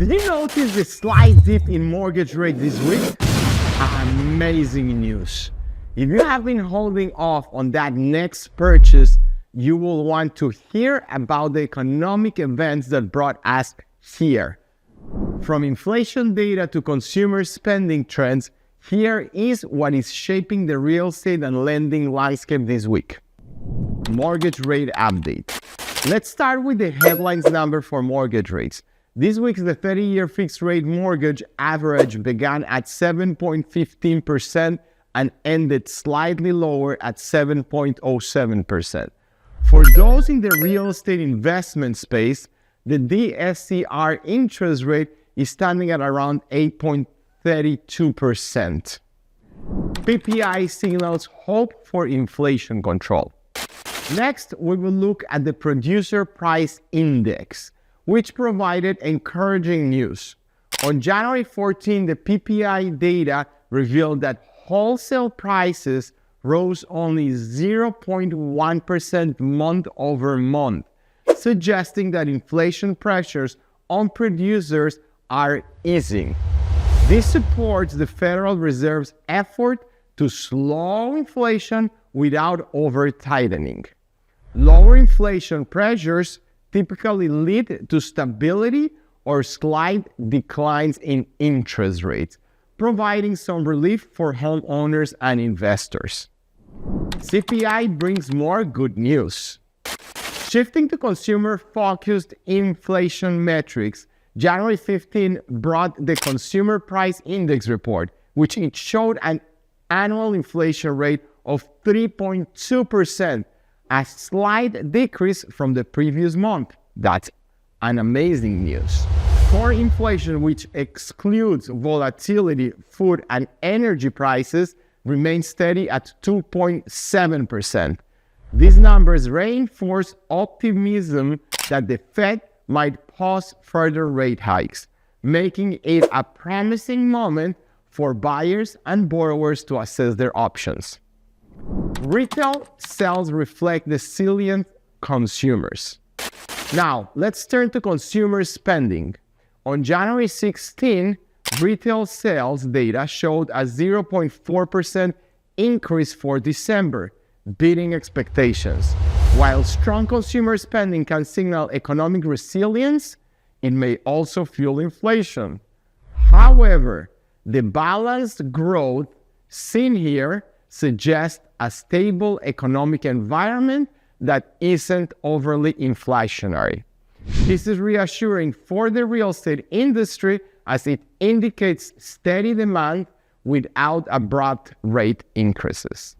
Did you notice the slight dip in mortgage rate this week? Amazing news. If you have been holding off on that next purchase, you will want to hear about the economic events that brought us here. From inflation data to consumer spending trends, here is what is shaping the real estate and lending landscape this week. Mortgage rate update. Let's start with the headlines number for mortgage rates. This week's the 30-year fixed rate mortgage average began at 7.15% and ended slightly lower at 7.07%. For those in the real estate investment space, the DSCR interest rate is standing at around 8.32%. PPI signals hope for inflation control. Next, we will look at the Producer Price Index, which provided encouraging news. On January 14, the PPI data revealed that wholesale prices rose only 0.1% month over month, suggesting that inflation pressures on producers are easing. This supports the Federal Reserve's effort to slow inflation without over-tightening. Lower inflation pressures typically lead to stability or slight declines in interest rates, providing some relief for homeowners and investors. CPI brings more good news. Shifting to consumer-focused inflation metrics, January 15 brought the Consumer Price Index report, which it showed an annual inflation rate of 3.2%, a slight decrease from the previous month. That's an amazing news. Core inflation, which excludes volatility, food, and energy prices, remains steady at 2.7%. These numbers reinforce optimism that the Fed might pause further rate hikes, making it a promising moment for buyers and borrowers to assess their options. Retail sales reflect resilient consumers. Now, let's turn to consumer spending. On January 16, retail sales data showed a 0.4% increase for December, beating expectations. While strong consumer spending can signal economic resilience, it may also fuel inflation. However, the balanced growth seen here suggests a stable economic environment that isn't overly inflationary. This is reassuring for the real estate industry as it indicates steady demand without abrupt rate increases.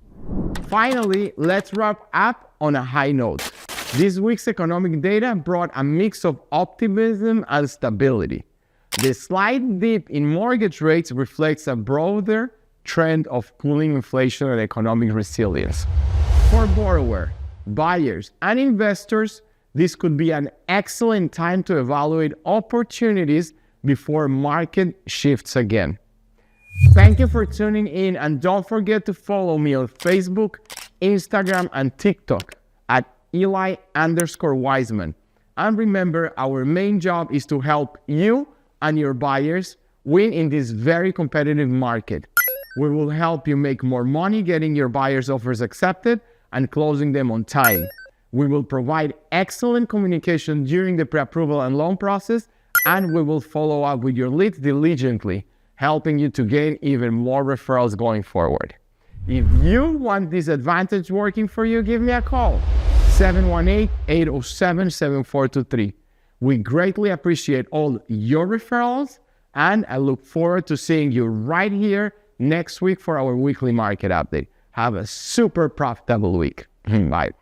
Finally, let's wrap up on a high note. This week's economic data brought a mix of optimism and stability. The slight dip in mortgage rates reflects a broader trend of cooling inflation and economic resilience. For borrowers, buyers, and investors, this could be an excellent time to evaluate opportunities before market shifts again. Thank you for tuning in, and don't forget to follow me on Facebook, Instagram, and TikTok at Eli_Wiseman. And remember, our main job is to help you and your buyers win in this very competitive market. We will help you make more money getting your buyers' offers accepted and closing them on time. We will provide excellent communication during the pre-approval and loan process, and we will follow up with your leads diligently, helping you to gain even more referrals going forward. If you want this advantage working for you, give me a call, 718-807-7423. We greatly appreciate all your referrals, and I look forward to seeing you right here next week for our weekly market update. Have a super profitable week. Bye.